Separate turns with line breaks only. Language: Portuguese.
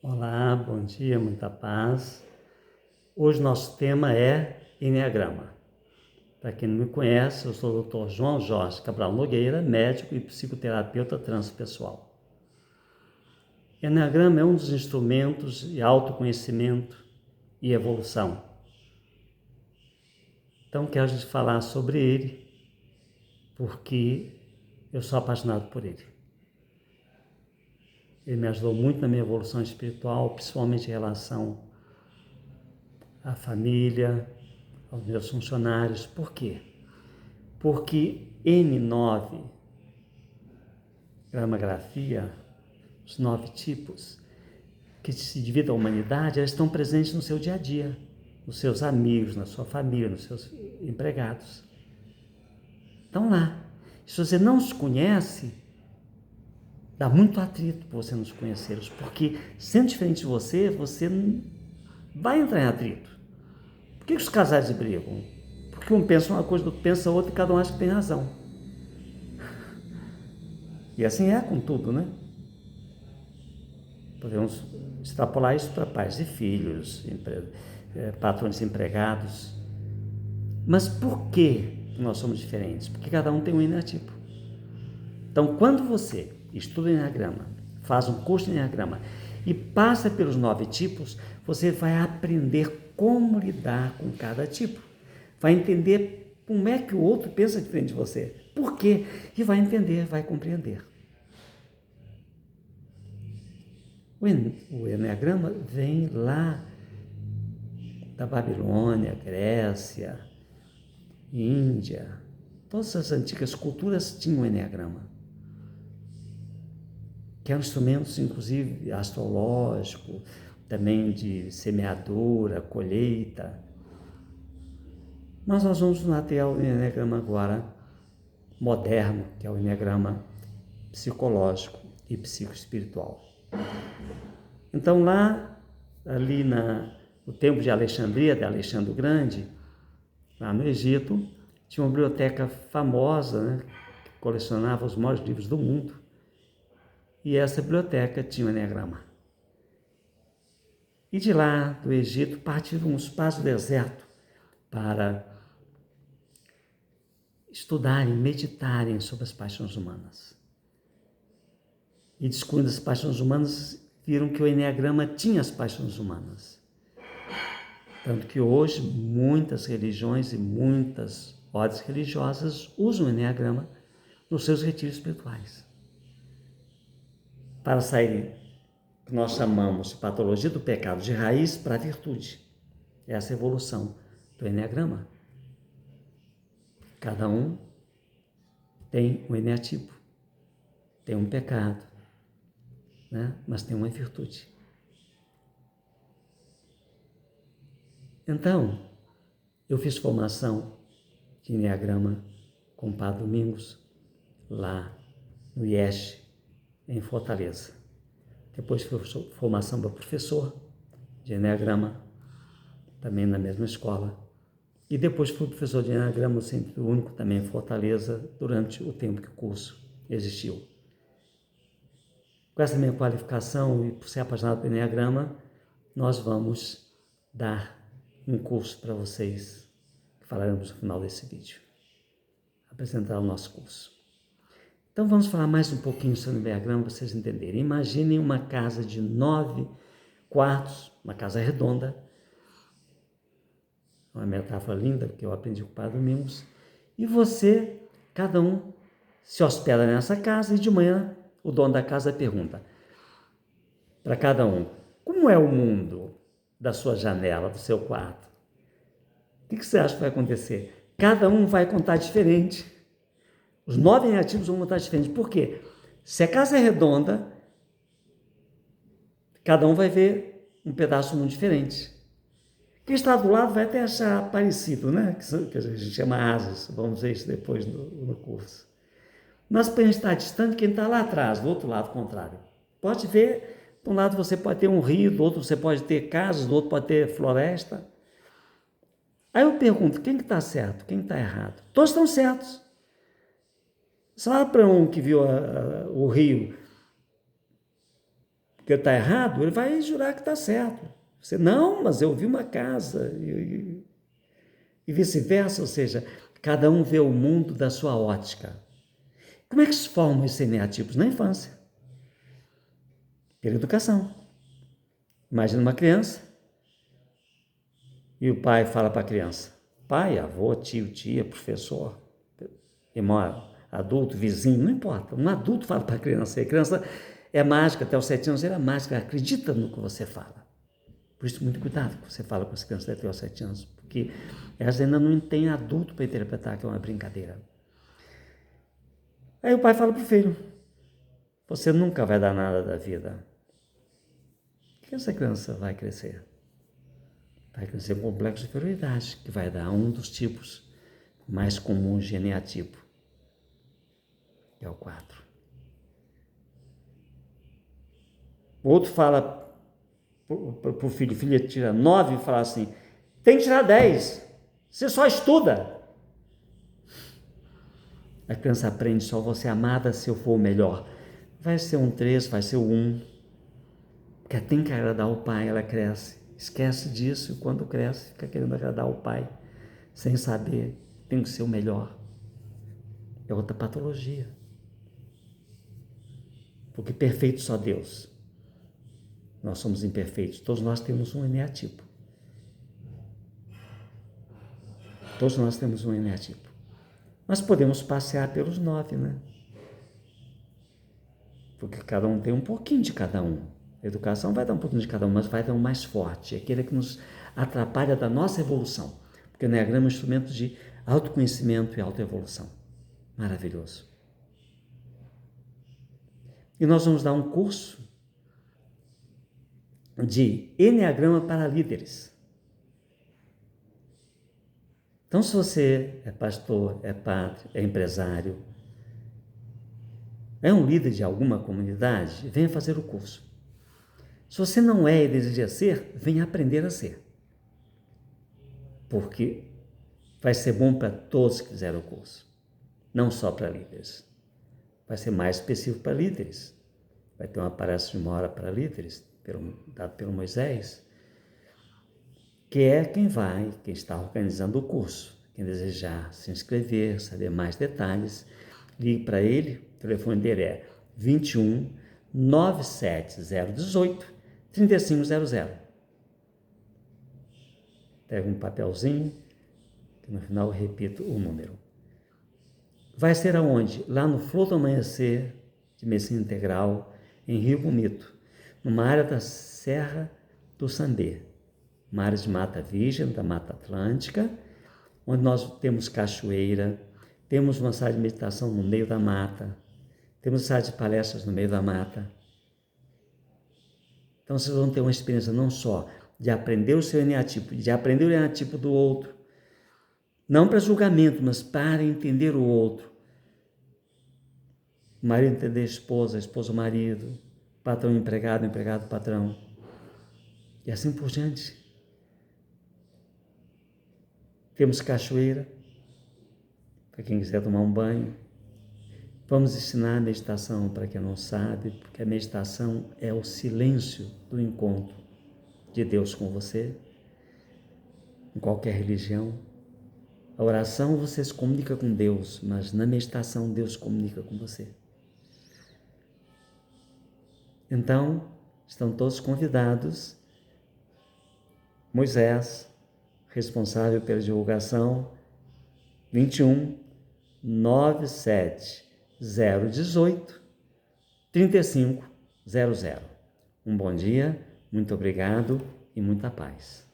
Olá, bom dia, muita paz. Hoje nosso tema é Enneagrama. Para quem não me conhece, eu sou o Dr. João Jorge Cabral Nogueira, médico e psicoterapeuta transpessoal. Enneagrama é um dos instrumentos de autoconhecimento e evolução. Então quero te falar sobre ele, porque eu sou apaixonado por ele. Ele me ajudou muito na minha evolução espiritual, principalmente em relação à família, aos meus funcionários. Por quê? Porque N9, gramografia, os 9 tipos que se dividem a humanidade, elas estão presentes no seu dia a dia, nos seus amigos, na sua família, nos seus empregados. Estão lá. Se você não os conhece, dá muito atrito para você não os conhecê-los, porque sendo diferente de você, você vai entrar em atrito. Por que os casais brigam? Porque um pensa uma coisa, o outro pensa outra e cada um acha que tem razão. E assim é com tudo, né? Podemos extrapolar isso para pais e filhos, patrões e empregados. Mas por que nós somos diferentes? Porque cada um tem um enneatipo. Então, quando você estuda Enneagrama, faz um curso de Enneagrama e passa pelos 9 tipos, você vai aprender como lidar com cada tipo. Vai entender como é que o outro pensa diferente de você. Por quê? E vai entender, vai compreender. O Enneagrama vem lá da Babilônia, Grécia, Índia. Todas as antigas culturas tinham o Enneagrama, que eram instrumentos, inclusive, astrológicos, também de semeadura, colheita. Mas nós vamos até o Enneagrama agora moderno, que é o Enneagrama psicológico e psicoespiritual. Então lá, ali no templo de Alexandria, de Alexandre o Grande, lá no Egito, tinha uma biblioteca famosa, né, que colecionava os maiores livros do mundo. E essa biblioteca tinha o Enneagrama. E de lá, do Egito, partiram os pais do deserto para estudarem, meditarem sobre as paixões humanas. E descobrindo as paixões humanas, viram que o Enneagrama tinha as paixões humanas. Tanto que hoje muitas religiões e muitas ordens religiosas usam o Enneagrama nos seus retiros espirituais. Para sair, que nós chamamos de patologia do pecado, de raiz para a virtude. Essa é a evolução do Enneagrama. Cada um tem um enneatipo, tem um pecado, né? Mas tem uma virtude. Então, eu fiz formação de Enneagrama com o Padre Domingos, lá no IESH, em Fortaleza. Depois fiz formação para professor de Enneagrama, também na mesma escola. E depois fui professor de Enneagrama no Centro Único, também em Fortaleza, durante o tempo que o curso existiu. Com essa minha qualificação e por ser apaixonado pelo Enneagrama, nós vamos dar um curso para vocês, que falaremos no final desse vídeo. Apresentar o nosso curso. Então vamos falar mais um pouquinho sobre o Enneagrama para vocês entenderem. Imaginem uma casa de 9 quartos, uma casa redonda, uma metáfora linda que eu aprendi com o Padre Domingos, e você, cada um, se hospeda nessa casa e de manhã o dono da casa pergunta para cada um: como é o mundo da sua janela, do seu quarto? O que você acha que vai acontecer? Cada um vai contar diferente. Os 9 enneativos vão contar diferente. Por quê? Se a casa é redonda, cada um vai ver um pedaço muito diferente. Quem está do lado vai até achar parecido, né? Que a gente chama asas. Vamos ver isso depois no curso. Mas para quem está distante, quem está lá atrás, do outro lado contrário, pode ver, de um lado você pode ter um rio, do outro você pode ter casas, do outro pode ter floresta. Aí eu pergunto, quem que está certo, quem está errado? Todos estão certos. Você vai para um que viu o rio porque está errado, ele vai jurar que está certo. Você, não, mas eu vi uma casa, e vice-versa, ou seja, cada um vê o mundo da sua ótica. Como é que se formam esses eneatipos? Na infância, pela educação. Imagina uma criança, e o pai fala para a criança, pai, avô, tio, tia, professor, irmão, adulto, vizinho, não importa. Um adulto fala para a criança, e a criança é mágica, até os 7 anos ela é mágica, acredita no que você fala. Por isso, muito cuidado que você fala com as crianças até os 7 anos, porque elas ainda não têm adulto para interpretar que é uma brincadeira. Aí o pai fala para o filho, você nunca vai dar nada da vida. O que essa criança vai crescer? Vai crescer um complexo de inferioridade, que vai dar um dos tipos mais comuns de eneatipo, que é o 4. O outro fala para o filho, filho tira 9 e fala assim, tem que tirar 10, você só estuda. A criança aprende, só vou ser amada se eu for o melhor. Vai ser um 3, vai ser um 1, porque tem que agradar o pai, ela cresce, esquece disso e quando cresce fica querendo agradar o pai, sem saber, tem que ser o melhor. É outra patologia, porque perfeito só Deus. Nós somos imperfeitos, todos nós temos um eneatipo. Todos nós temos um eneatipo. Nós podemos passear pelos 9, né? Porque cada um tem um pouquinho de cada um. A educação vai dar um pouquinho de cada um, mas vai dar um mais forte. É aquele que nos atrapalha da nossa evolução. Porque o Enneagrama é um instrumento de autoconhecimento e autoevolução. Maravilhoso. E nós vamos dar um curso de Enneagrama para líderes. Então, se você é pastor, é padre, é empresário, é um líder de alguma comunidade, venha fazer o curso. Se você não é e deseja ser, venha aprender a ser. Porque vai ser bom para todos que fizeram o curso, não só para líderes. Vai ser mais específico para líderes. Vai ter uma palestra de 1 hora para líderes, dado pelo Moisés, que é quem está organizando o curso. Quem desejar se inscrever, saber mais detalhes, ligue para ele, o telefone dele é 21 97018 3500. Pega um papelzinho, que no final eu repito o número. Vai ser aonde? Lá no Flor do Amanhecer de Medicina Integral, em Rio Bonito, numa área da Serra do Sambê, uma área de mata virgem, da Mata Atlântica, onde nós temos cachoeira, temos uma sala de meditação no meio da mata, temos sala de palestras no meio da mata. Então vocês vão ter uma experiência não só de aprender o seu eneatipo, de aprender o eneatipo do outro, não para julgamento, mas para entender o outro. O marido entender a esposa o marido, patrão empregado, empregado patrão, e assim por diante. Temos cachoeira, para quem quiser tomar um banho. Vamos ensinar a meditação para quem não sabe, porque a meditação é o silêncio do encontro de Deus com você, em qualquer religião. A oração você se comunica com Deus, mas na meditação Deus comunica com você. Então, estão todos convidados. Moisés, responsável pela divulgação, 21 97018 3500. Um bom dia, muito obrigado e muita paz.